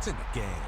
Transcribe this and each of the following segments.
in the game.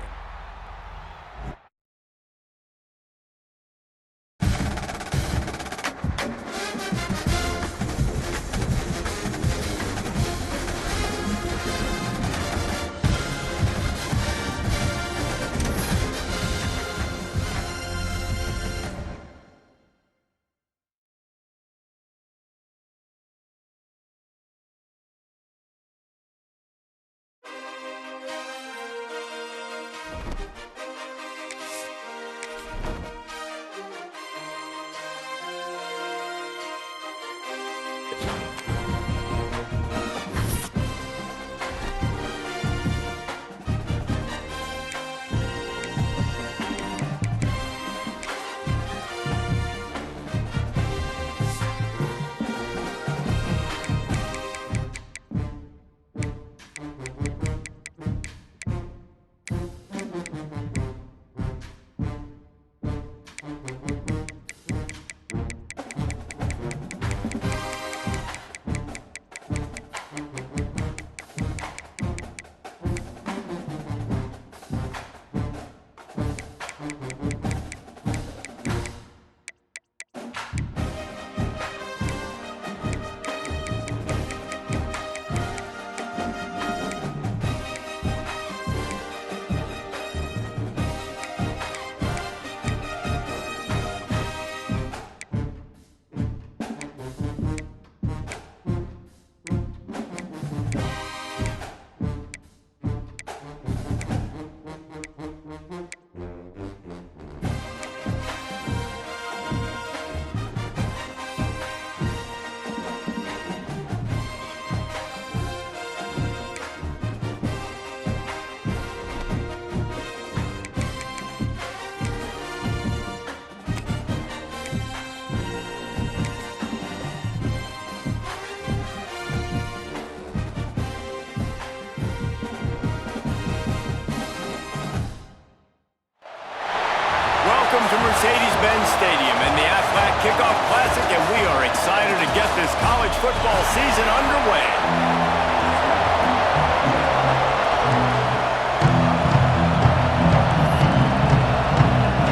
Welcome to Mercedes-Benz Stadium and the Aflac Kickoff Classic, and we are excited to get this college football season underway.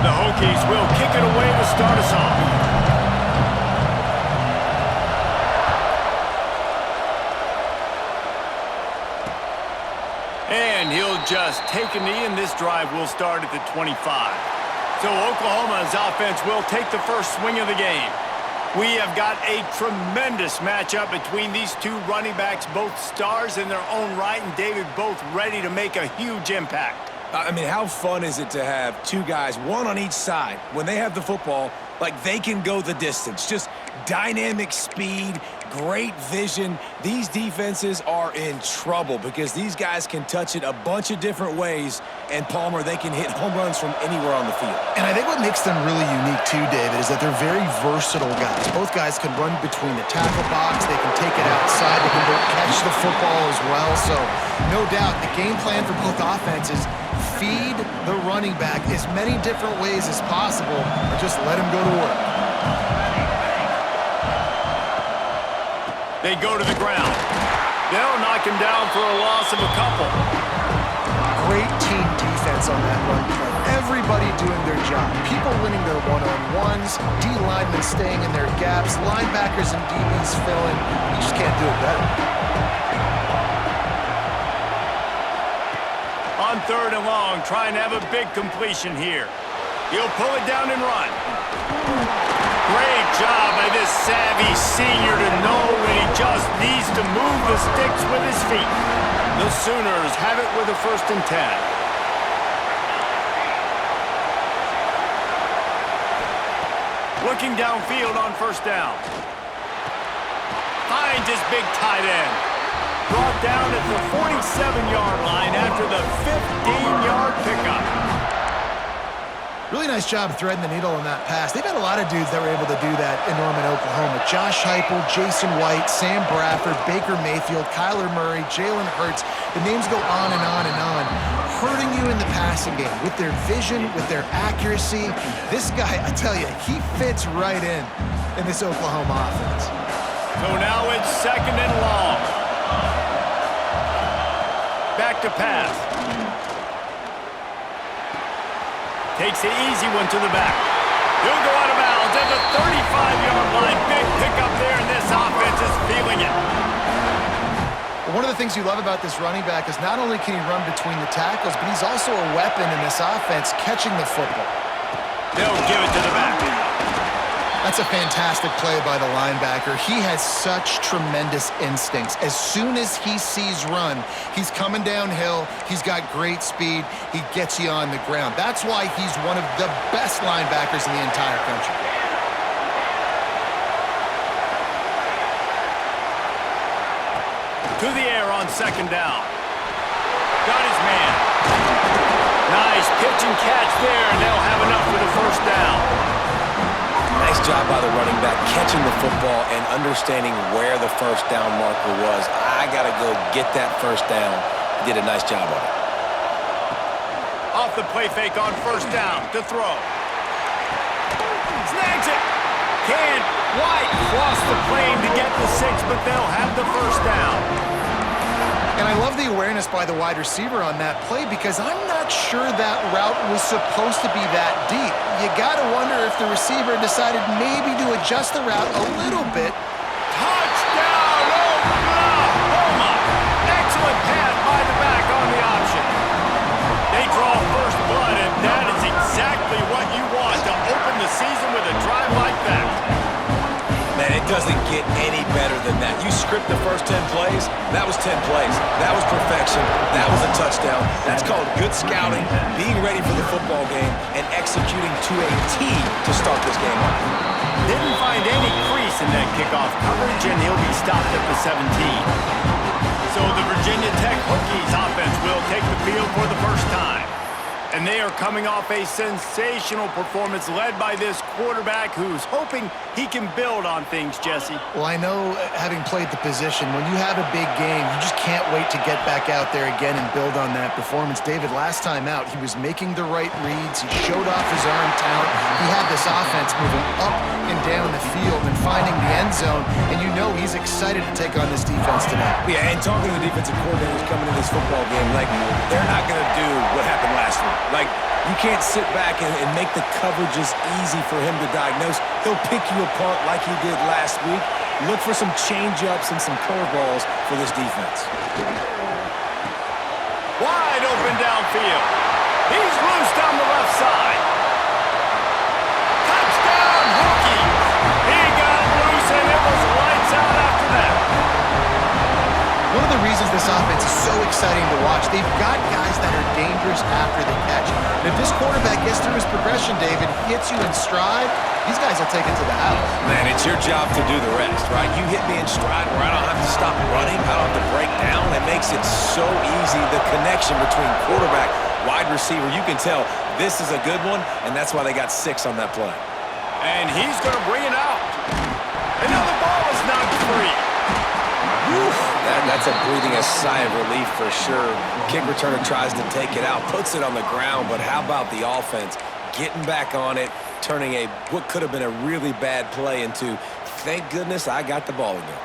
The Hokies will kick it away to start us off. And he'll just take a knee, and this drive will start at the 25. So Oklahoma's offense will take the first swing of the game. We have got a tremendous matchup between these two running backs, both stars in their own right, and David, both ready to make a huge impact. I mean, how fun is it to have two guys, one on each side, when they have the football, like they can go the distance. Just dynamic speed, great vision. These defenses are in trouble because these guys can touch it a bunch of different ways, and Palmer, they can hit home runs from anywhere on the field. And I think what makes them really unique too, David, is that they're very versatile guys. Both guys can run between the tackle box, they can take it outside, they can both catch the football as well. So no doubt the game plan for both offenses, feed the running back as many different ways as possible and just let him go to work. They go to the ground. They'll knock him down for a loss of a couple. Great team defense on that run play. Everybody doing their job. People winning their one-on-ones, D-linemen staying in their gaps, linebackers and DBs filling. You just can't do it better. On 3rd and long, trying to have a big completion here. He'll pull it down and run. Great job by this savvy senior to know when he just needs to move the sticks with his feet. The Sooners have it with a 1st and 10. Looking downfield on 1st down. Finds his big tight end. Brought down at the 47-yard line after the 15-yard pickup. Really nice job threading the needle on that pass. They've had a lot of dudes that were able to do that in Norman, Oklahoma. Josh Heupel, Jason White, Sam Bradford, Baker Mayfield, Kyler Murray, Jalen Hurts. The names go on and on and on. Hurting you in the passing game with their vision, with their accuracy. This guy, I tell you, he fits right in this Oklahoma offense. So now it's 2nd and long. Back to pass. Takes the easy one to the back. He'll go out of bounds at the 35-yard line. Big pickup there, and this offense is feeling it. One of the things you love about this running back is not only can he run between the tackles, but he's also a weapon in this offense catching the football. They'll give it to the back. That's a fantastic play by the linebacker. He has such tremendous instincts. As soon as he sees run, he's coming downhill. He's got great speed. He gets you on the ground. That's why he's one of the best linebackers in the entire country. To the air on second down. Got his man. Nice pitch and catch there, and they'll have enough for the first down. Nice job by the running back catching the football and understanding where the first down marker was. I got to go get that first down. He did a nice job on it. Off the play fake on first down to throw. Snags it. Can White cross the plane to get the 6, but they'll have the first down. And I love the awareness by the wide receiver on that play because I'm not sure that route was supposed to be that deep. You got to wonder if the receiver decided maybe to adjust the route a little bit. Touchdown, Oklahoma! Excellent pass by the back on the option. They draw first blood, and that is exactly what you want to open the season with a drive like that. Man, it doesn't get any better than that. You script the first 10 plays, that was 10 plays. That was perfection. That was a touchdown. That's called good scouting, being ready for the football game, and executing to a T to start this game off. Didn't find any crease in that kickoff coverage, and he'll be stopped at the 17. So the Virginia Tech Hokies offense will take the field for the first time. And they are coming off a sensational performance led by this quarterback who's hoping he can build on things, Jesse. Well, I know, having played the position, when you have a big game, you just can't wait to get back out there again and build on that performance. David, last time out, he was making the right reads. He showed off his arm talent. He had this offense moving up and down the field and finding the end zone. And you know he's excited to take on this defense today. Yeah, and talking to the defensive coordinators coming in this football game, like, they're not going to do what happened last week. Like, you can't sit back and make the coverages easy for him to diagnose. He'll pick you apart like he did last week. Look for some change-ups and some curveballs for this defense. Wide open downfield. He's loose down the left side. Touchdown, Hokies. He got loose, and it was lights out after that. One of the reasons this offense is so exciting to watch, they've got guys that are dangerous after the catch. And if this quarterback gets through his progression, David, hits you in stride, these guys will take it to the house. Man, it's your job to do the rest, right? You hit me in stride where I don't have to stop running, I don't have to break down. It makes it so easy, the connection between quarterback, wide receiver. You can tell this is a good one, and that's why they got 6 on that play. And he's going to bring it out. And now the ball is knocked free. That's a breathing a sigh of relief for sure. Kick returner tries to take it out, puts it on the ground, but how about the offense getting back on it, turning what could have been a really bad play into, thank goodness I got the ball again.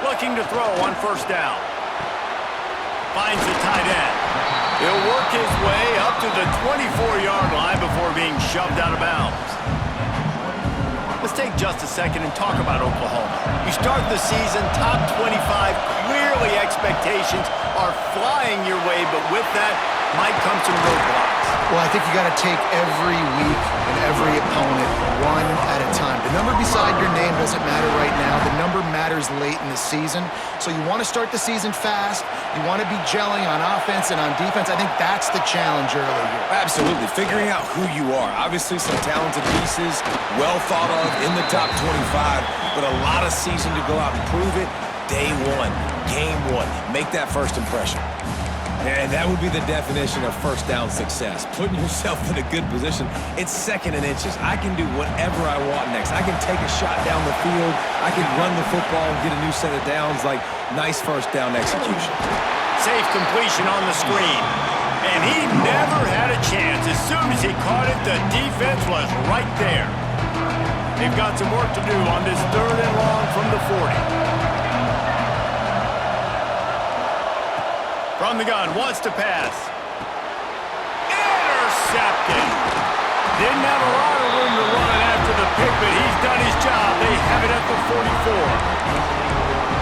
Looking to throw on first down. Finds the tight end. He'll work his way up to the 24-yard line before being shoved out of bounds. Let's take just a second and talk about Oklahoma. You start the season top 25. Clearly expectations are flying your way, but with that might come some roadblocks. Well, I think you got to take every week and every opponent one at a time. The number beside your name doesn't matter right now. The number matters late in the season. So you want to start the season fast. You want to be gelling on offense and on defense. I think that's the challenge early here. Absolutely. Figuring out who you are. Obviously some talented pieces, well thought of in the top 25, but a lot of season to go out and prove it. Day one, game one. Make that first impression. And that would be the definition of first down success. Putting yourself in a good position. It's second and inches. I can do whatever I want next. I can take a shot down the field. I can run the football and get a new set of downs. Like, nice first down execution. Safe completion on the screen. And he never had a chance. As soon as he caught it, the defense was right there. They've got some work to do on this 3rd and long from the 40. From the gun, wants to pass. Intercepted. Didn't have a lot of room to run after the pick, but he's done his job. They have it at the 44.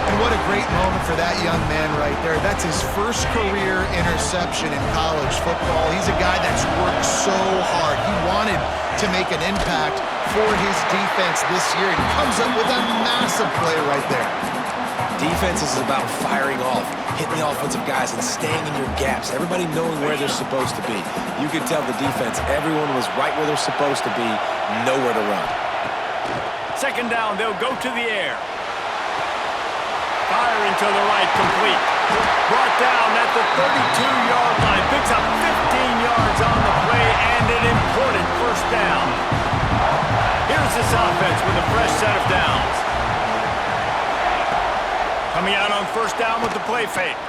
And what a great moment for that young man right there. That's his first career interception in college football. He's a guy that's worked so hard. He wanted to make an impact for his defense this year and comes up with a massive play right there. Defense is about firing off, hitting the offensive guys, and staying in your gaps. Everybody knowing where they're supposed to be. You could tell the defense, everyone was right where they're supposed to be, nowhere to run. Second down, they'll go to the air. Firing to the right, complete. Brought down at the 32-yard line. Picks up 15 yards on the play and an important first down. Here's this offense with a fresh set of downs. Coming out on first down with the play fake.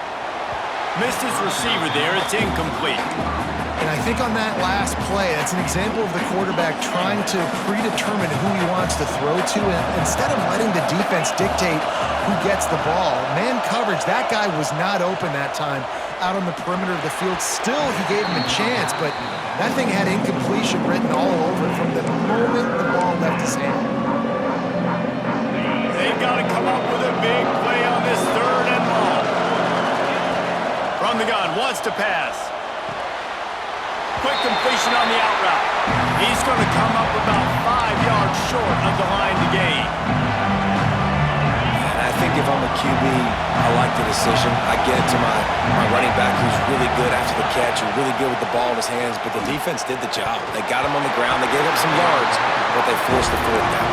Missed his receiver there. It's incomplete. And I think on that last play, that's an example of the quarterback trying to predetermine who he wants to throw to. And instead of letting the defense dictate who gets the ball, man coverage, that guy was not open that time out on the perimeter of the field. Still, he gave him a chance, but that thing had incompletion written all over it from the moment the ball left his hand. They've got to come up with a big play on this third and long. From the gun, wants to pass. Quick completion on the out route. He's going to come up about 5 yards short of the line to gain. And I think if I'm a QB, I like the decision. I get it to my running back who's really good after the catch, who's really good with the ball in his hands, but the defense did the job. They got him on the ground. They gave up some yards, but they forced the fourth down.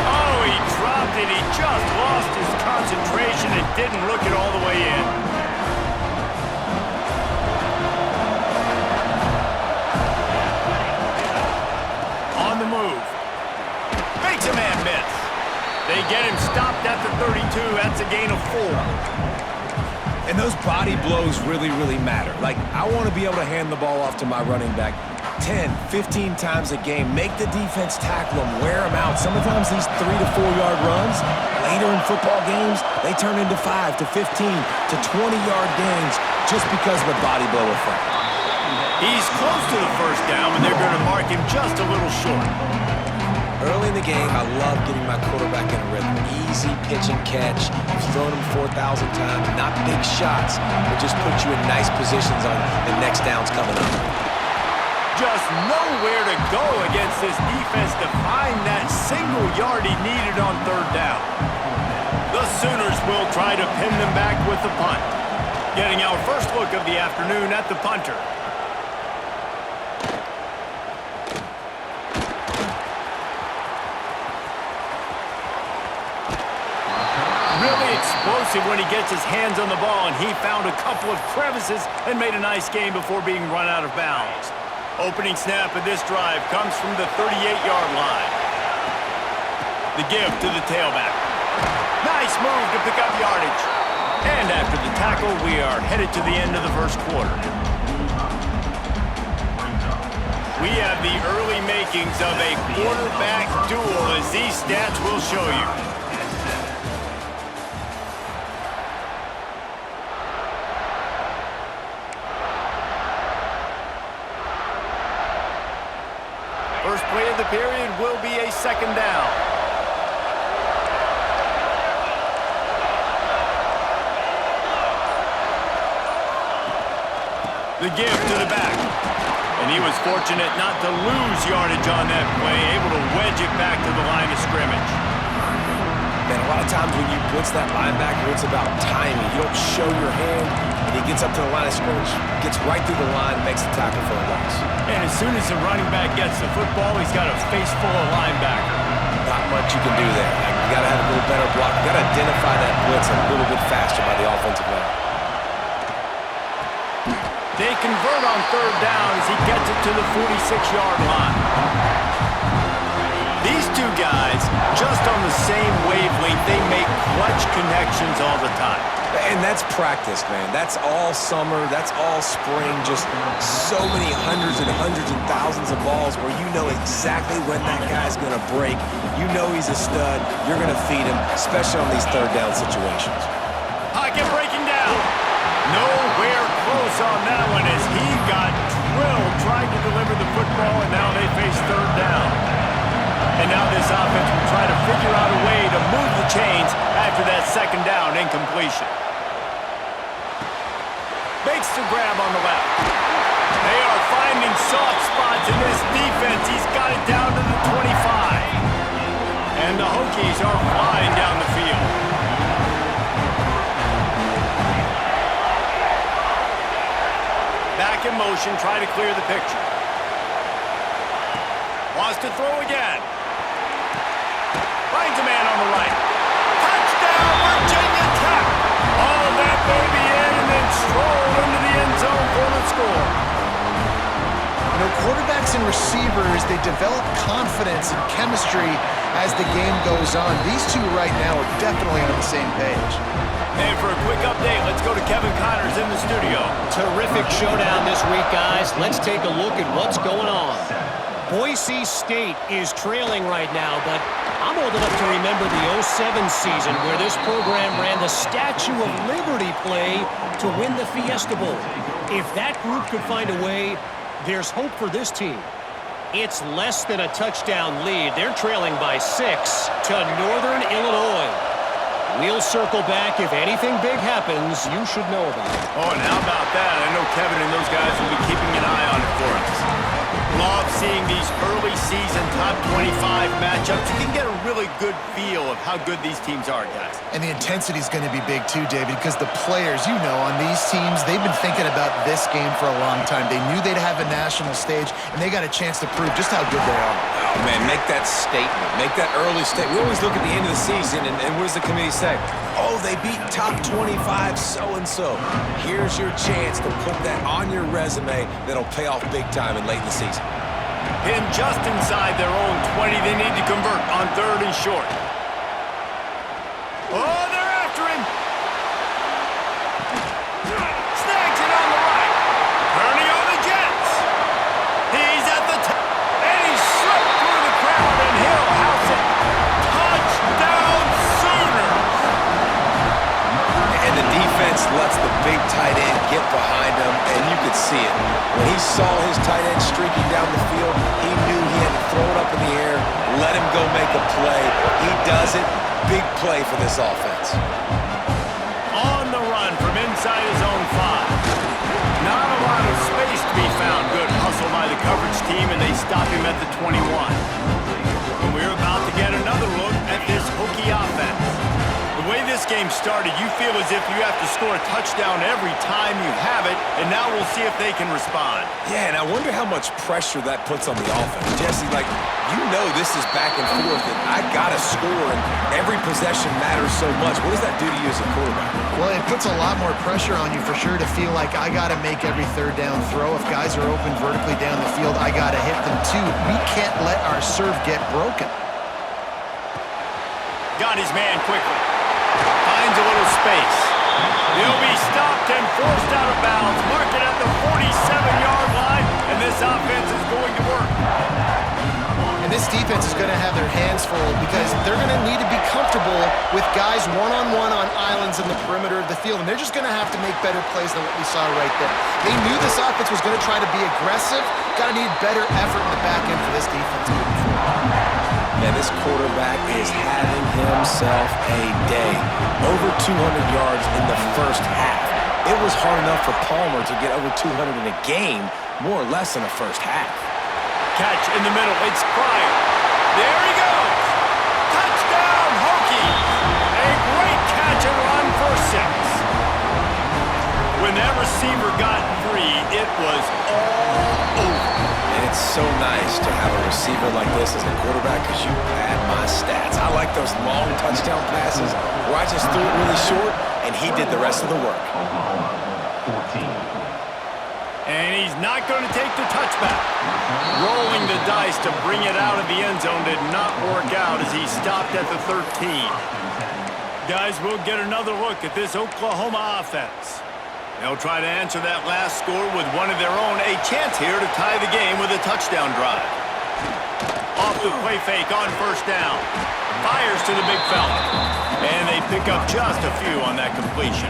Oh, he dropped it. He just lost his concentration and didn't look it all the way in. On the move. Makes a man miss. They get him stopped at the 32. That's a gain of 4. And those body blows really, really matter. Like, I want to be able to hand the ball off to my running back 10, 15 times a game. Make the defense tackle them, wear them out. Sometimes these 3 to 4 yard runs, later in football games, they turn into 5 to 15 to 20-yard gains just because of the body blow effect. He's close to the first down, and they're going to mark him just a little short. Early in the game, I love getting my quarterback in a rhythm. Easy pitch and catch. You've thrown him 4,000 times. Not big shots, but just put you in nice positions on the next downs coming up. Just nowhere to go against this defense to find that single yard he needed on third down. The Sooners will try to pin them back with the punt. Getting our first look of the afternoon at the punter. Really explosive when he gets his hands on the ball, and he found a couple of crevices and made a nice game before being run out of bounds. Opening snap of this drive comes from the 38-yard line. The give to the tailback. Nice move to pick up yardage. And after the tackle, we are headed to the end of the first quarter. We have the early makings of a quarterback duel, as these stats will show you. First play of the period will be a second down. The give to the back. And he was fortunate not to lose yardage on that play, able to wedge it back to the line of scrimmage. Man, a lot of times when you blitz that linebacker, it's about timing. You don't show your hand, and he gets up to the line of scrimmage, gets right through the line, makes the tackle for a loss. And as soon as the running back gets the football, he's got a face full of linebacker. Not much you can do there. Like, you got to have a little better block. You got to identify that blitz a little bit faster by the offensive line. They convert on third down as he gets it to the 46-yard line. These two guys, just on the same wavelength, they make clutch connections all the time. And that's practice, man. That's all summer. That's all spring. Just so many hundreds and thousands of balls where you know exactly when that guy's going to break. You know he's a stud. You're going to feed him, especially on these third down situations. Pocket breaking down. Nowhere saw in that one as he got drilled trying to deliver the football, and now they face third down. And now this offense will try to figure out a way to move the chains after that second down incompletion. Makes the grab on the left. They are finding soft spots in this defense. He's got it down to the 25. And the Hokies are flying down the field. Back in motion, try to clear the picture. Wants to throw again. Finds a man on the right. Touchdown, Virginia Tech! All that baby in and then strolled into the end zone for the score. You know, quarterbacks and receivers, they develop confidence and chemistry as the game goes on. These two right now are definitely on the same page. And for a quick update, let's go to Kevin Connors in the studio. Terrific showdown this week, guys. Let's take a look at what's going on. Boise State is trailing right now, but I'm old enough to remember the 07 season where this program ran the Statue of Liberty play to win the Fiesta Bowl. If that group could find a way, there's hope for this team. It's less than a touchdown lead. They're trailing by 6 to Northern Illinois. We'll circle back. If anything big happens, you should know about it. Oh, and how about that? I know Kevin and those guys will be keeping an eye on it for us. Love seeing these early season top 25 matchups. You can get a really good feel of how good these teams are, guys. And the intensity is going to be big too, David, because the players, you know, on these teams, they've been thinking about this game for a long time. They knew they'd have a national stage, and they got a chance to prove just how good they are. Oh, man, make that statement. Make that early statement. We always look at the end of the season, and what does the committee say? Oh, they beat top 25 so-and-so. Here's your chance to put that on your resume that'll pay off big time and late in the season. Pinned just inside their own 20. They need to convert on 3rd and short. Oh, they're after him. Snags it on the right. Turning on the Jets. He's at the top. And he slipped through the crowd, and he'll house it. Touchdown Sooners. And the defense lets the big tight end get behind him, and you could see it. When he saw his tight end streaking down the field, he knew he had to throw it up in the air, let him go make a play. He does it. Big play for this offense. On the run from inside his own 5. Not a lot of space to be found. Good hustle by the coverage team, and they stop him at the 21. And we're about to get another look at this Hokie offense. The way this game started, you feel as if you have to score a touchdown every time you have it, and now we'll see if they can respond. Yeah, and I wonder how much pressure that puts on the offense. Jesse, like, you know this is back and forth, and I got to score, and every possession matters so much. What does that do to you as a quarterback? Well, it puts a lot more pressure on you for sure to feel like I got to make every 3rd down throw. If guys are open vertically down the field, I got to hit them too. We can't let our serve get broken. Got his man quickly. Finds a little space. He'll be stopped and forced out of bounds. Mark it at the 47-yard line, and this offense is going to work. And this defense is going to have their hands full because they're going to need to be comfortable with guys one-on-one on islands in the perimeter of the field, and they're just going to have to make better plays than what we saw right there. They knew this offense was going to try to be aggressive. Got to need better effort in the back end for this defense moving forward. Man, this quarterback is having himself a day. Over 200 yards in the first half. It was hard enough for Palmer to get over 200 in a game, more or less in the first half. Catch in the middle. It's Pryor. There he goes. Touchdown, Hokies. A great catch and run for 6. When that receiver got free, it was all over. And it's so nice to have a receiver like this as a quarterback because you pad my stats. I like those long touchdown passes where I just threw it really short and he did the rest of the work. And he's not going to take the touchback. Rolling the dice to bring it out of the end zone did not work out as he stopped at the 13. Guys, we'll get another look at this Oklahoma offense. They'll try to answer that last score with one of their own. A chance here to tie the game with a touchdown drive. Off the play fake on 1st down. Fires to the big fella. And they pick up just a few on that completion.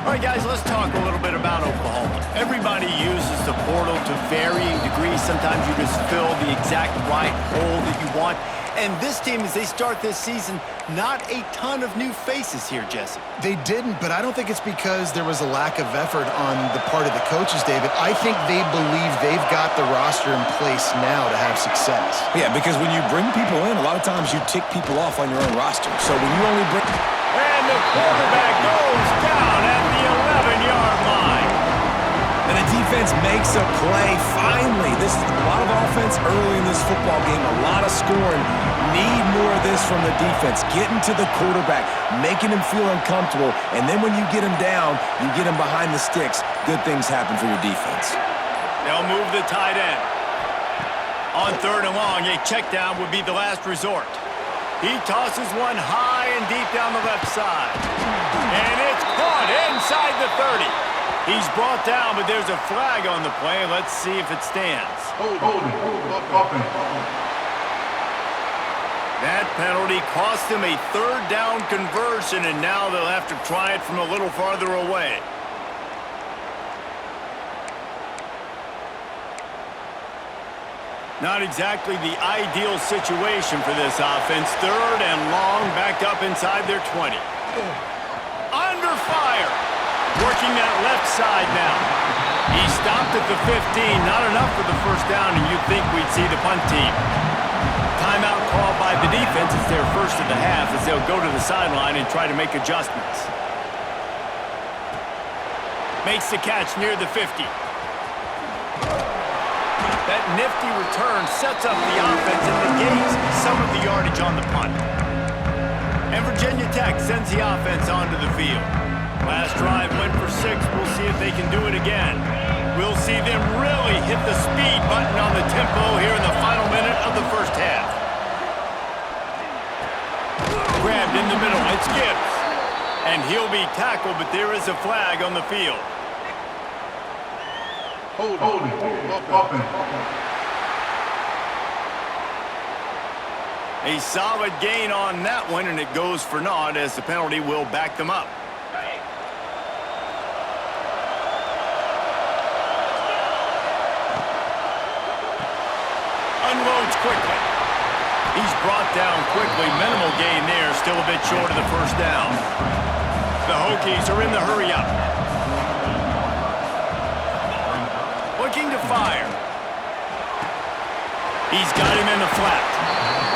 All right, guys, let's talk a little bit about Oklahoma. Everybody uses the portal to varying degrees. Sometimes you just fill the exact right hole that you want. And this team, as they start this season, not a ton of new faces here, Jesse. They didn't, but I don't think it's because there was a lack of effort on the part of the coaches, David. I think they believe they've got the roster in place now to have success. Yeah, because when you bring people in, a lot of times you tick people off on your own roster. So when you only bring... And the quarterback goes down at the 11-yard line. And the defense makes a play. Finally, this is a lot of offense early in this football game, a lot of scoring. Need more of this from the defense. Getting to the quarterback, making him feel uncomfortable, and then when you get him down, you get him behind the sticks. Good things happen for your defense. They'll move the tight end. On 3rd and long, a check down would be the last resort. He tosses one high and deep down the left side. And it's caught inside the 30. He's brought down, but there's a flag on the play. Let's see if it stands. That penalty cost him a 3rd down conversion, and now they'll have to try it from a little farther away. Not exactly the ideal situation for this offense. 3rd and long, back up inside their 20. Under fire. Working that left side now. He stopped at the 15. Not enough for the first down, and you'd think we'd see the punt team. Timeout called by the defense. It's their first of the half as they'll go to the sideline and try to make adjustments. Makes the catch near the 50. That nifty return sets up the offense and negates some of the yardage on the punt. And Virginia Tech sends the offense onto the field. Last drive went for 6. We'll see if they can do it again. We'll see them really hit the speed button on the tempo here in the final minute of the first half. Grabbed in the middle. It's Gibbs. And he'll be tackled, but there is a flag on the field. A solid gain on that one, and it goes for naught as the penalty will back them up. Unloads quickly. He's brought down quickly. Minimal gain there, still a bit short of the first down. The Hokies are in the hurry-up. Looking to fire. He's got him in the flat.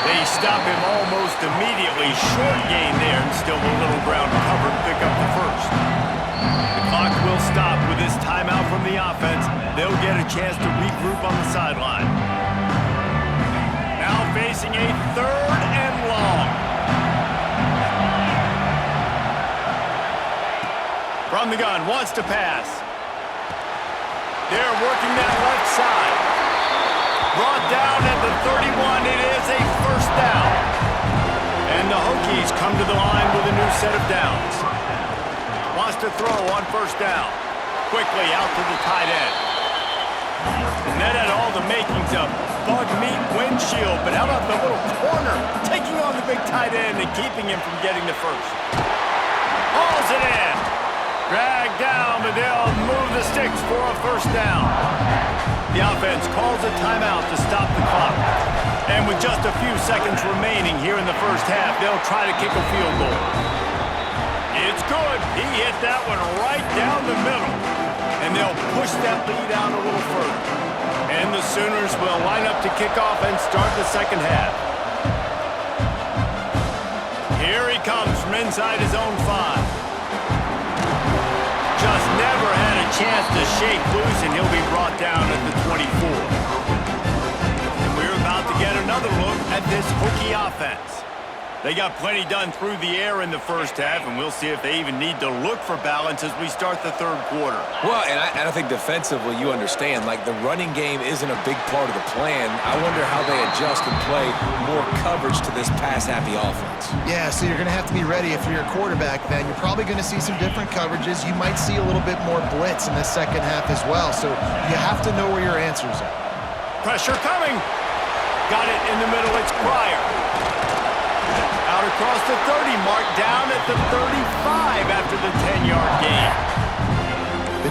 They stop him almost immediately. Short gain there and still a little ground to cover to pick up the first. The clock will stop with this timeout from the offense. They'll get a chance to regroup on the sideline. Now facing a 3rd and long. From the gun, wants to pass. They're working that left side. Brought down at the 31. It is a first down. And the Hokies come to the line with a new set of downs. Wants to throw on first down. Quickly out to the tight end. And that had all the makings of bug meat windshield. But how about the little corner taking on the big tight end and keeping him from getting the first? Hauls it in. Dragged down, but they'll move the sticks for a first down. The offense calls a timeout to stop the clock. And with just a few seconds remaining here in the first half, they'll try to kick a field goal. It's good. He hit that one right down the middle. And they'll push that lead out a little further. And the Sooners will line up to kick off and start the second half. Here he comes from inside his own 5. Just never had a chance to shake loose, and he'll be brought down at the 24. And we're about to get another look at this Hokie offense. They got plenty done through the air in the first half, and we'll see if they even need to look for balance as we start the 3rd quarter. Well, and I think defensively, you understand, like the running game isn't a big part of the plan. I wonder how they adjust and play more coverage to this pass-happy offense. Yeah, so you're going to have to be ready if you're a quarterback then. You're probably going to see some different coverages. You might see a little bit more blitz in the second half as well, so you have to know where your answers are. Pressure coming. Got it in the middle. It's Pryor. Out across the 30, mark down at the 35 after the 10-yard gain.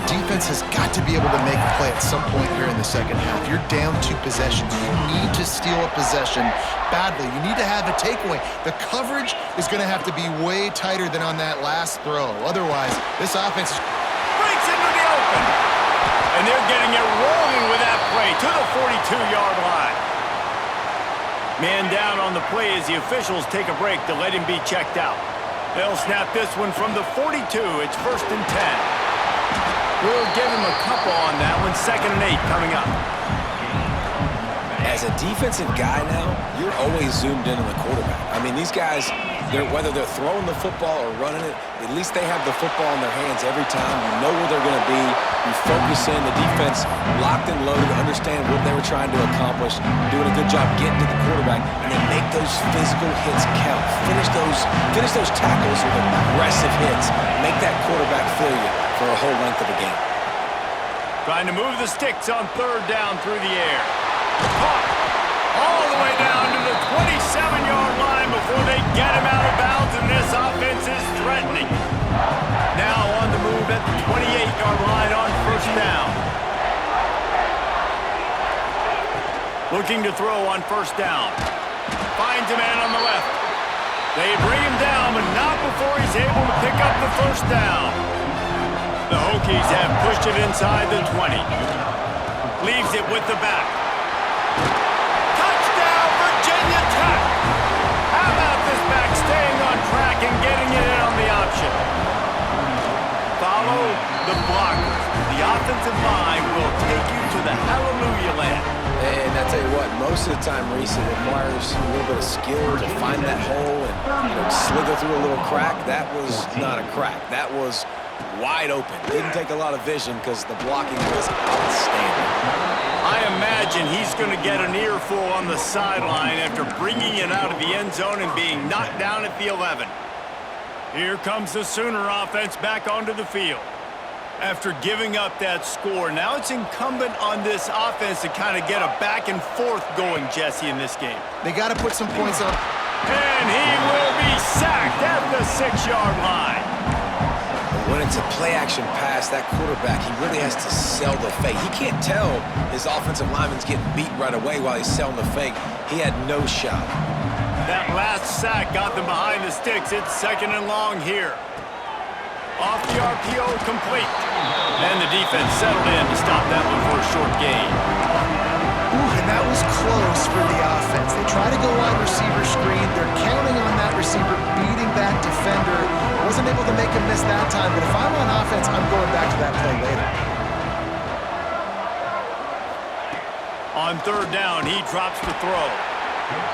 the defense has got to be able to make a play at some point here in the second half. You're down 2 possessions. You need to steal a possession badly. You need to have a takeaway. The coverage is going to have to be way tighter than on that last throw. Otherwise, this offense breaks into the open. And they're getting it rolling with that play to the 42-yard line. Man down on the play as the officials take a break to let him be checked out. They'll snap this one from the 42. It's 1st and 10. We'll give him a couple on that one. 2nd and 8 coming up. As a defensive guy now, you're always zoomed in on the quarterback. I mean, these guys, whether they're throwing the football or running it, at least they have the football in their hands every time. You know where they're going to be. You focus in. The defense locked and loaded, understand what they were trying to accomplish, doing a good job getting to the quarterback, and then make those physical hits count. Finish those tackles with aggressive hits. Make that quarterback feel you for a whole length of the game. Trying to move the sticks on 3rd down through the air. Caught all the way down to the 27-yard line before they get him out of bounds, and this offense is threatening. Now on the move at the 28-yard line on 1st down. Looking to throw on 1st down. Finds a man on the left. They bring him down, but not before he's able to pick up the 1st down. The Hokies have pushed it inside the 20. Leaves it with the back. Touchdown, Virginia Tech! How about this back staying on track and getting it in on the option? Follow the blockers. The offensive line will take you to the hallelujah land. And I tell you what, most of the time, Reese, it requires a little bit of skill to find that hole and slither through a little crack. That was not a crack. That was wide open. Didn't take a lot of vision because the blocking was outstanding. I imagine he's going to get an earful on the sideline after bringing it out of the end zone and being knocked down at the 11. Here comes the Sooner offense back onto the field. After giving up that score, now it's incumbent on this offense to kind of get a back and forth going, Jesse, in this game. they got to put some points on. And he will be sacked at the 6-yard line. When it's a play-action pass, that quarterback, he really has to sell the fake. He can't tell his offensive lineman's getting beat right away while he's selling the fake. He had no shot. That last sack got them behind the sticks. It's 2nd and long here. Off the RPO, complete. And the defense settled in to stop that one for a short gain. Ooh, and that was close for the offense. They try to go wide receiver screen. They're counting on that receiver beating that defender. Wasn't able to make him miss that time, but if I'm on offense, I'm going back to that play later. On 3rd down, he drops to throw.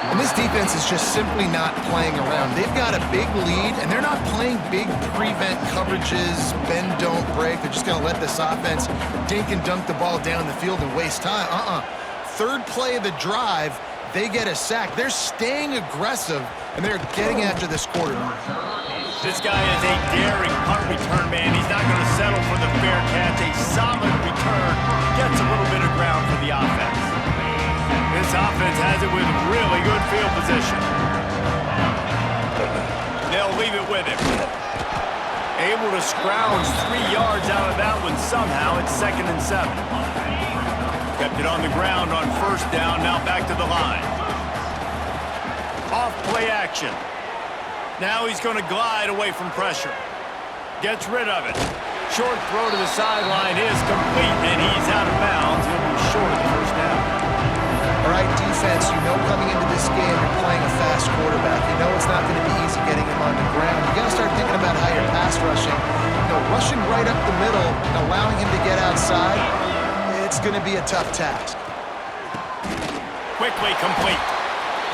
And this defense is just simply not playing around. They've got a big lead, and they're not playing big prevent coverages, bend, don't break. They're just going to let this offense dink and dunk the ball down the field and waste time. 3rd play of the drive, they get a sack. They're staying aggressive, and they're getting after this quarterback. This guy is a daring punt return man. He's not going to settle for the fair catch. A solid return gets a little bit of ground for the offense. This offense has it with really good field position. They'll leave it with him. Able to scrounge 3 yards out of that one somehow. It's 2nd and 7. Kept it on the ground on 1st down. Now back to the line. Off play action. Now he's going to glide away from pressure. Gets rid of it. Short throw to the sideline is complete, and he's out of bounds. He'll be short of the 1st down. All right, defense, you know coming into this game you're playing a fast quarterback. You know it's not going to be easy getting him on the ground. You got to start thinking about how you're pass rushing. Rushing right up the middle and allowing him to get outside, it's going to be a tough task. Quickly complete.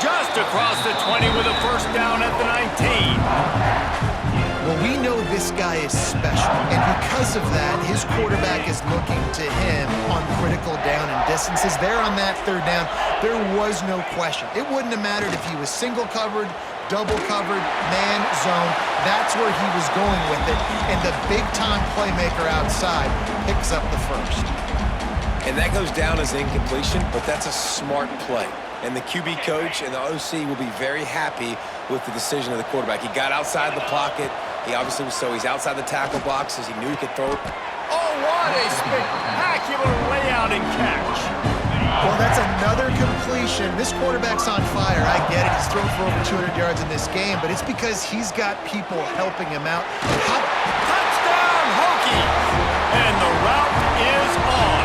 Just across the 20 with a 1st down at the 19. Well, we know this guy is special, and because of that, his quarterback is looking to him on critical down and distances. There on that 3rd down, there was no question. It wouldn't have mattered if he was single covered, double covered, man, zone. That's where he was going with it, and the big-time playmaker outside picks up the 1st. And that goes down as incompletion, but that's a smart play. And the QB coach and the OC will be very happy with the decision of the quarterback. He got outside the pocket. He obviously was, so he's outside the tackle box as he knew he could throw. Oh, what a spectacular layout and catch. Well, that's another completion. This quarterback's on fire. I get it. He's thrown for over 200 yards in this game, but it's because he's got people helping him out. Touchdown, Hokies! And the route is on.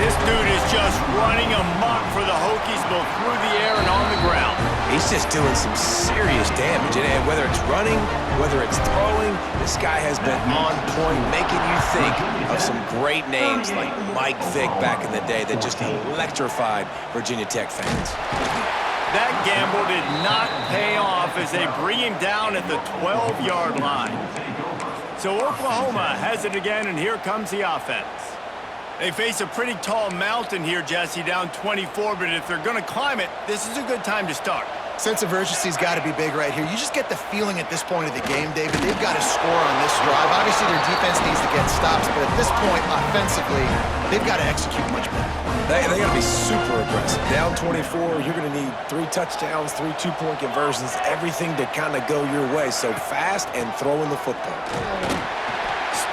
This dude is just running amok for the Hokies both through the air and on the ground. He's just doing some serious damage, and whether it's running, whether it's throwing, this guy has been on point, making you think of some great names like Mike Vick back in the day that just electrified Virginia Tech fans. That gamble did not pay off as they bring him down at the 12-yard line. So Oklahoma has it again, and here comes the offense. They face a pretty tall mountain here, Jesse, down 24, but if they're going to climb it, this is a good time to start. Sense of urgency's got to be big right here. You just get the feeling at this point of the game, David, they've got to score on this drive. Obviously, their defense needs to get stops, but at this point, offensively, they've got to execute much better. They got to be super aggressive. Down 24, you're going to need 3 touchdowns, 3 two-point conversions, everything to kind of go your way. So fast and throwing the football.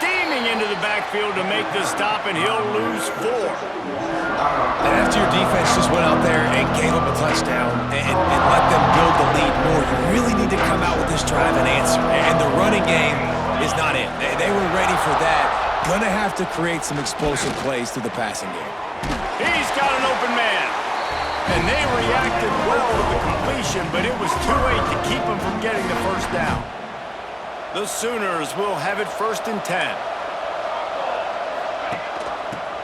Steaming into the backfield to make the stop, and he'll lose 4. And after your defense just went out there and gave up a touchdown and let them build the lead more, you really need to come out with this drive and answer. And the running game is not in. They were ready for that. Gonna have to create some explosive plays through the passing game. He's got an open man. And they reacted well to the completion, but it was too late to keep him from getting the first down. The Sooners will have it 1st and 10.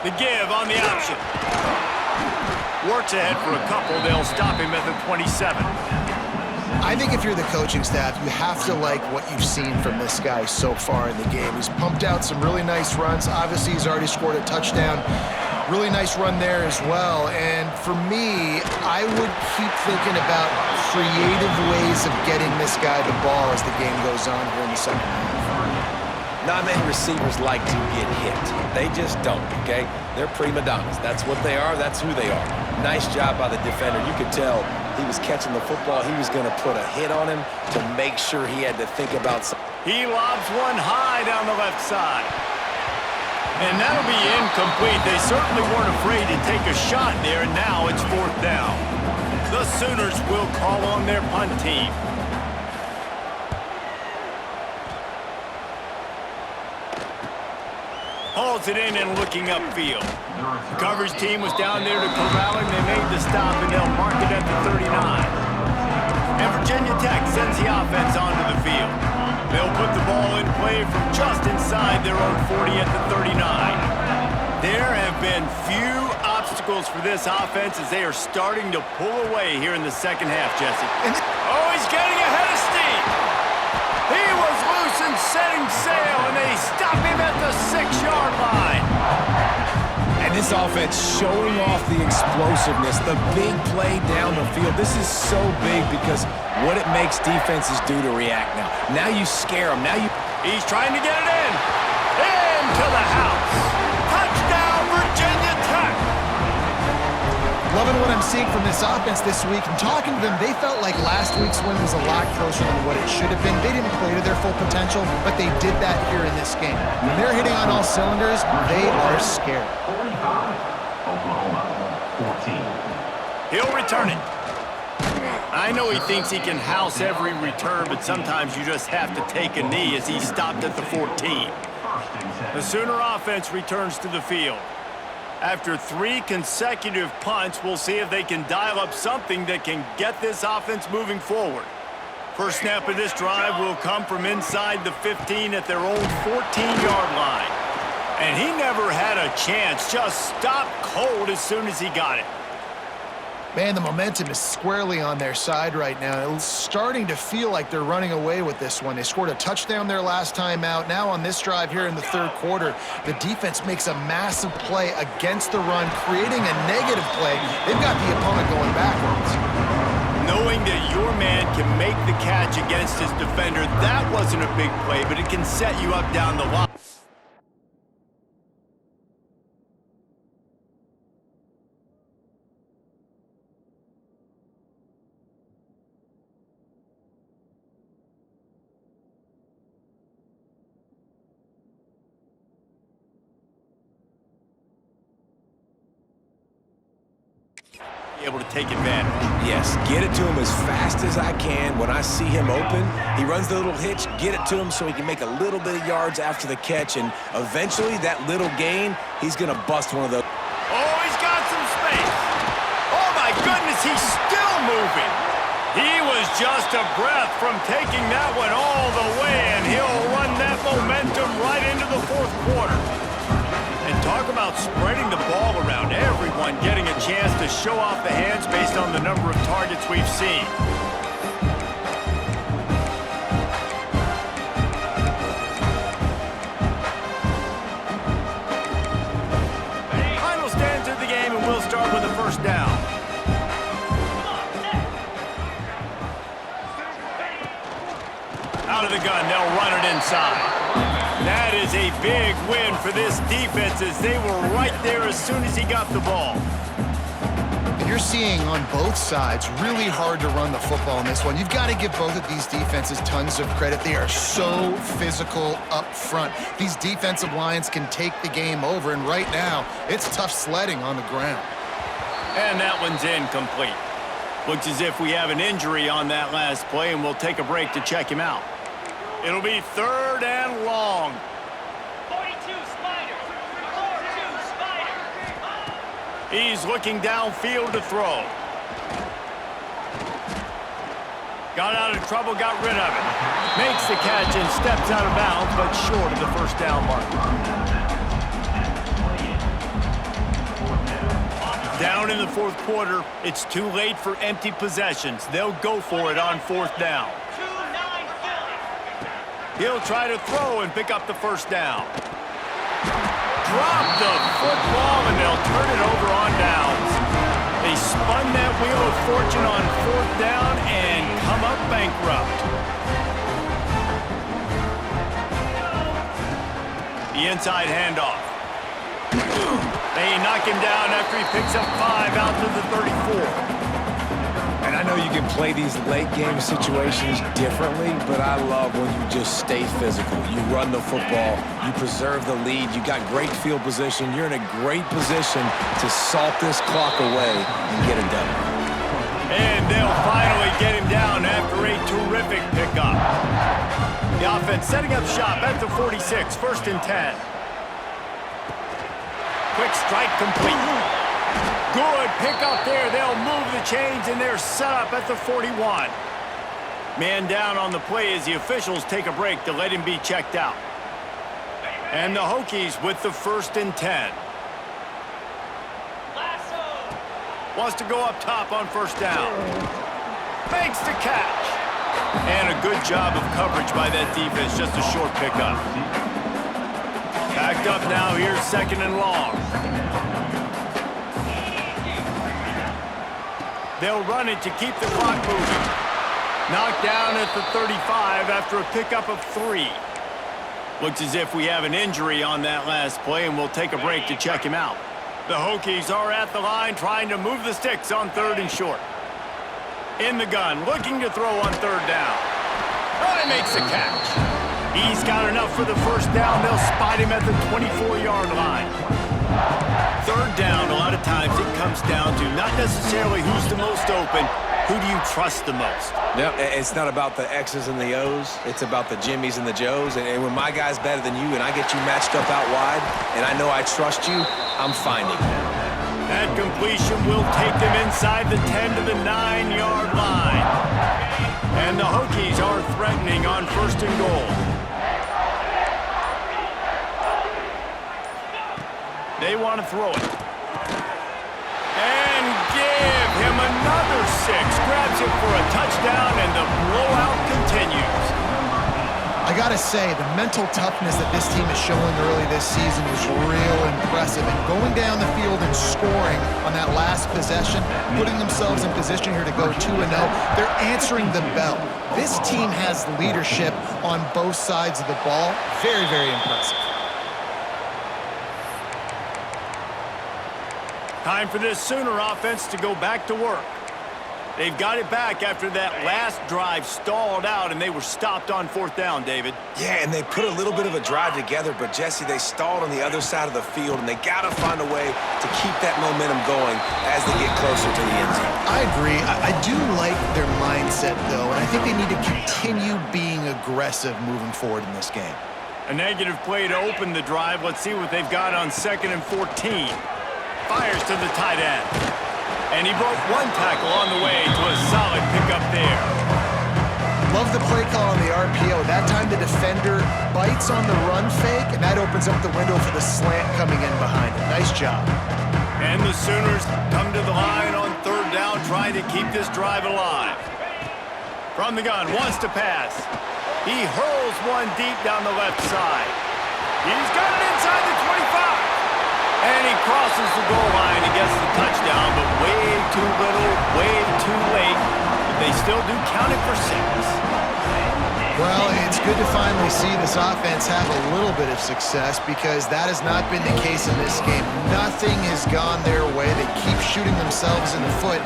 The give on the option. Works ahead for a couple. They'll stop him at the 27. I think if you're the coaching staff, you have to like what you've seen from this guy so far in the game. He's pumped out some really nice runs. Obviously, he's already scored a touchdown. Really nice run there as well. And for me, I would keep thinking about creative ways of getting this guy the ball as the game goes on here in the second half. Not many receivers like to get hit. They just don't, okay? They're prima donnas. That's what they are. That's who they are. Nice job by the defender. You could tell he was catching the football. He was going to put a hit on him to make sure he had to think about something. He lobs one high down the left side. And that'll be incomplete. They certainly weren't afraid to take a shot there, and now it's 4th down. The Sooners will call on their punt team. Hauls it in and looking upfield. The coverage team was down there to corral him. They made the stop, and they'll mark it at the 39. And Virginia Tech sends the offense onto the field. They'll put the ball in play from just inside their own 40 at the 39. There have been few obstacles for this offense as they are starting to pull away here in the second half, Jesse. Oh, he's getting ahead of steam. He was loose and setting sail, and they stop him at the 6-yard line. And this offense showing off the explosiveness, the big play down the field. This is so big because what it makes defenses do to react now. Now you scare them. Now you... He's trying to get it in. Into the house. Touchdown, Virginia Tech. Loving what I'm seeing from this offense this week. And talking to them, they felt like last week's win was a lot closer than what it should have been. They didn't play to their full potential, but they did that here in this game. When they're hitting on all cylinders, they are scared. Oklahoma, 14. He'll return it. I know he thinks he can house every return, but sometimes you just have to take a knee as he stopped at the 14. The Sooner offense returns to the field. After 3 consecutive punts, we'll see if they can dial up something that can get this offense moving forward. First snap of this drive will come from inside the 15 at their own 14-yard line. And he never had a chance, just stopped cold as soon as he got it. Man, the momentum is squarely on their side right now. It's starting to feel like they're running away with this one. They scored a touchdown their last time out. Now on this drive here in the third quarter, the defense makes a massive play against the run, creating a negative play. They've got the opponent going backwards. Knowing that your man can make the catch against his defender, that wasn't a big play, but it can set you up down the line. able to take advantage. Yes, get it to him as fast as I can. When I see him open, he runs the little hitch, get it to him so he can make a little bit of yards after the catch, and eventually that little gain, he's going to bust one of those. Oh, he's got some space. Oh, my goodness, he's still moving. He was just a breath from taking that one all the way, and he'll run that momentum right into the fourth quarter. And talk about spreading the ball around, everyone getting a chance to show off the hands based on the number of targets we've seen. Final stands of the game, and we'll start with the first down. Out of the gun, they'll run it inside. That is a big win for this defense as they were right there as soon as he got the ball. You're seeing on both sides really hard to run the football in this one. You've got to give both of these defenses tons of credit. They are so physical up front. These defensive lines can take the game over, and right now, it's tough sledding on the ground. And that one's incomplete. Looks as if we have an injury on that last play, and we'll take a break to check him out. It'll be 3rd and long. 42 Spider. 42 Spider. He's looking downfield to throw. Got out of trouble, got rid of it. Makes the catch and steps out of bounds, but short of the first down marker. Down in the fourth quarter, it's too late for empty possessions. They'll go for it on 4th down. He'll try to throw and pick up the first down. Drop the football, and they'll turn it over on downs. They spun that wheel of fortune on 4th down and come up bankrupt. The inside handoff. They knock him down after he picks up 5 out to the 34. And I know you can play these late-game situations differently, but I love when you just stay physical. You run the football, you preserve the lead, you got great field position, you're in a great position to salt this clock away and get it done. And they'll finally get him down after a terrific pickup. The offense setting up shop at the 46, 1st and 10. Quick strike complete. Good pickup there. They'll move the chains, and they're set up at the 41. Man down on the play as the officials take a break to let him be checked out. And the Hokies with the 1st and 10. Wants to go up top on 1st down. Makes the catch. And a good job of coverage by that defense. Just a short pickup. Backed up now. Here's 2nd and long. They'll run it to keep the clock moving. Knocked down at the 35 after a pickup of 3. Looks as if we have an injury on that last play, and we'll take a break to check him out. The Hokies are at the line trying to move the sticks on 3rd and short. In the gun, looking to throw on 3rd down. Oh, he makes the catch. He's got enough for the first down. They'll spot him at the 24-yard line. 3rd down, a lot of times it comes down to not necessarily who's the most open, who do you trust the most? No, it's not about the X's and the O's. It's about the Jimmys and the Joes. And when my guy's better than you and I get you matched up out wide and I know I trust you, I'm finding him. That completion will take them inside the 10 to the 9-yard line. And the Hokies are threatening on 1st and goal. They want to throw it. And give him another 6. Grabs it for a touchdown, and the blowout continues. I gotta say, the mental toughness that this team is showing early this season was real impressive. And going down the field and scoring on that last possession, putting themselves in position here to go 2-0, they're answering the bell. This team has leadership on both sides of the ball. Very, very impressive. Time for this Sooner offense to go back to work. They've got it back after that last drive stalled out, and they were stopped on 4th down, David. Yeah, and they put a little bit of a drive together, but, Jesse, they stalled on the other side of the field, and they got to find a way to keep that momentum going as they get closer to the end zone. I agree. I do like their mindset, though, and I think they need to continue being aggressive moving forward in this game. A negative play to open the drive. Let's see what they've got on 2nd and 14. Fires to the tight end. And he broke one tackle on the way to a solid pickup there. Love the play call on the RPO. That time the defender bites on the run fake, and that opens up the window for the slant coming in behind him. Nice job. And the Sooners come to the line on 3rd down, trying to keep this drive alive. From the gun, wants to pass. He hurls one deep down the left side. He's got it inside the 25. And he crosses the goal line and gets the touchdown, but way too little, way too late. But they still do count it for 6. Well, it's good to finally see this offense have a little bit of success because that has not been the case in this game. Nothing has gone their way. They keep shooting themselves in the foot.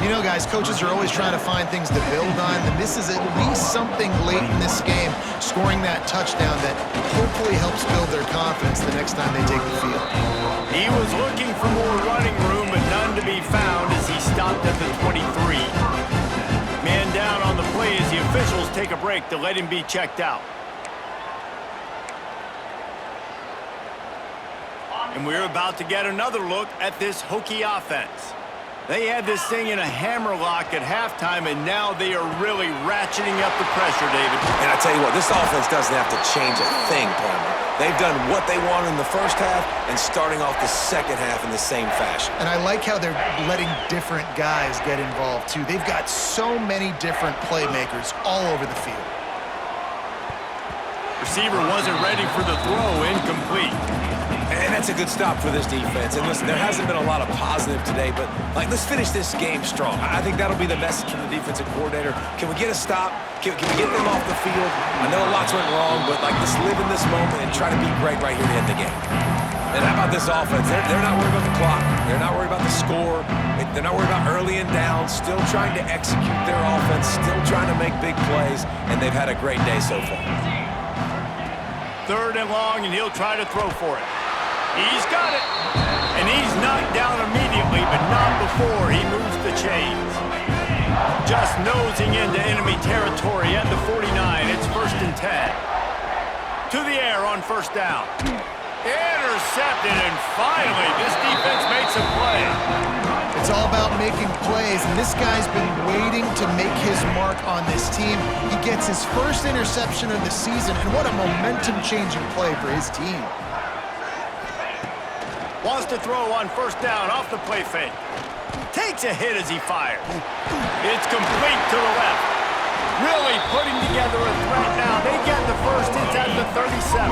You know, guys, coaches are always trying to find things to build on, and this is at least something late in this game, scoring that touchdown that hopefully helps build their confidence the next time they take the field. He was looking for more running room, but none to be found as he stopped at the 23. Man down on the play as the officials take a break to let him be checked out. And we're about to get another look at this Hokie offense. They had this thing in a hammerlock at halftime, and now they are really ratcheting up the pressure, David. And I tell you what, this offense doesn't have to change a thing, Palmer. They've done what they wanted in the first half and starting off the second half in the same fashion. And I like how they're letting different guys get involved, too. They've got so many different playmakers all over the field. Receiver wasn't ready for the throw, incomplete. And that's a good stop for this defense. And listen, there hasn't been a lot of positive today, but let's finish this game strong. I think that'll be the message from the defensive coordinator. Can we get a stop? Can we get them off the field? I know a lot's went wrong, but let's live in this moment and try to be great right here to end the game. And how about this offense? They're not worried about the clock. They're not worried about the score. They're not worried about early and down. Still trying to execute their offense. Still trying to make big plays. And they've had a great day so far. 3rd and long, and he'll try to throw for it. He's got it. And he's knocked down immediately, but not before he moves the chains. Just nosing into enemy territory at the 49. It's 1st and 10. To the air on 1st down. Intercepted, and finally, this defense makes a play. It's all about making plays, and this guy's been waiting to make his mark on this team. He gets his first interception of the season, and what a momentum-changing play for his team. Wants to throw on 1st down off the play fake. Takes a hit as he fires. It's complete to the left. Really putting together a threat now. They get the first. It's at the 37.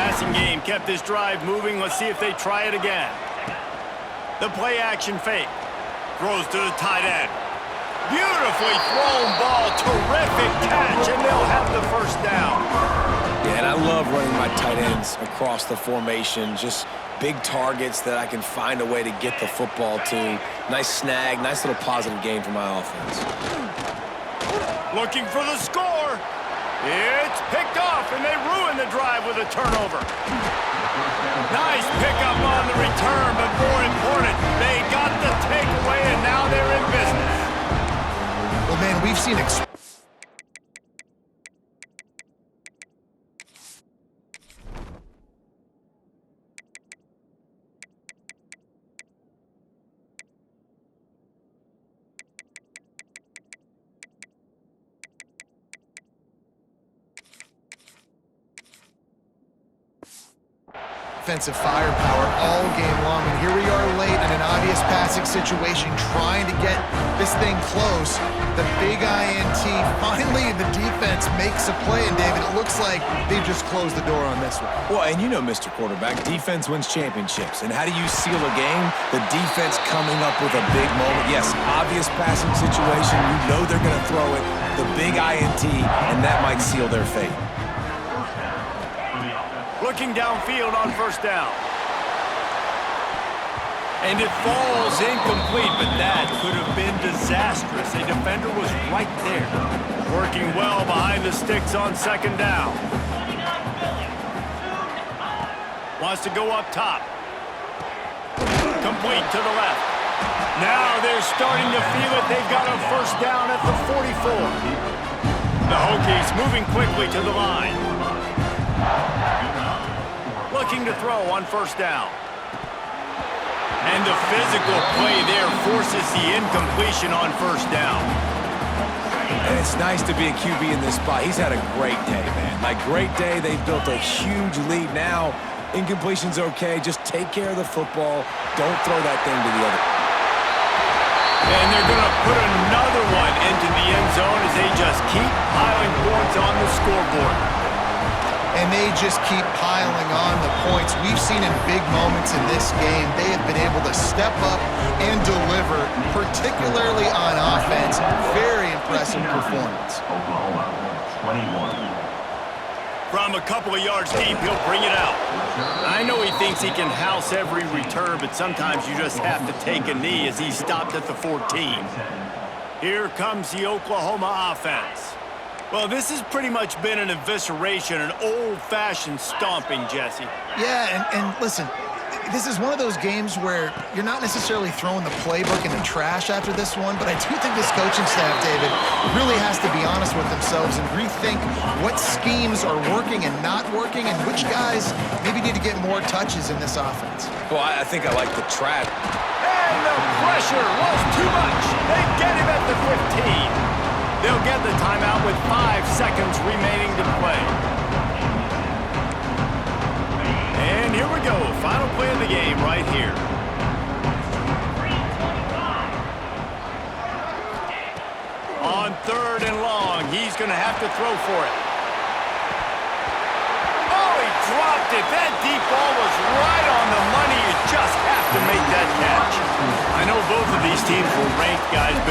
Passing game kept this drive moving. Let's see if they try it again. The play action fake. Throws to the tight end. Beautifully thrown ball. Terrific catch, and they'll have the 1st down. Yeah, and I love running my tight ends across the formation. Just big targets that I can find a way to get the football to. Nice snag, nice little positive game for my offense. Looking for the score. It's picked off, and they ruin the drive with a turnover. Nice pickup on the return, but more important, they got the takeaway, and now they're in business. Well, man, we've seen offensive firepower all game long, and here we are late in an obvious passing situation trying to get this thing close. The big INT, finally the defense makes a play, and David, it looks like they've just closed the door on this one. Well, and you know, Mr. Quarterback, defense wins championships. And how do you seal a game? The defense coming up with a big moment. Yes, obvious passing situation. You know they're going to throw it. The big INT, and that might seal their fate. Looking downfield on 1st down. And it falls incomplete, but that could have been disastrous. A defender was right there. Working well behind the sticks on second down. Wants to go up top. Complete to the left. Now they're starting to feel it. They've got a first down at the 44. The Hokies moving quickly to the line. Looking to throw on first down. And the physical play there forces the incompletion on first down. And it's nice to be a QB in this spot. He's had a great day, man. Like, great day. They've built a huge lead now. Incompletion's okay. Just take care of the football. Don't throw that thing to the other. And they're going to put another one into the end zone as they just keep piling points on the scoreboard. And they just keep piling on the points. We've seen in big moments in this game, they have been able to step up and deliver, particularly on offense. Very impressive performance. Oklahoma, 21. From a couple of yards deep, he'll bring it out. I know he thinks he can house every return, but sometimes you just have to take a knee as he stopped at the 14. Here comes the Oklahoma offense. Well, this has pretty much been an evisceration, an old-fashioned stomping, Jesse. Yeah, and listen, this is one of those games where you're not necessarily throwing the playbook in the trash after this one, but I do think this coaching staff, David, really has to be honest with themselves and rethink what schemes are working and not working and which guys maybe need to get more touches in this offense. Well, I think I like the trap. And the pressure was too much. They get him at the 15. They'll get the timeout with 5 seconds remaining to play. And here we go. Final play of the game right here. On 3rd and long, he's going to have to throw for it. Oh, he dropped it. That deep ball was right on the money. You just have to make that catch. I know both of these teams were ranked, guys, but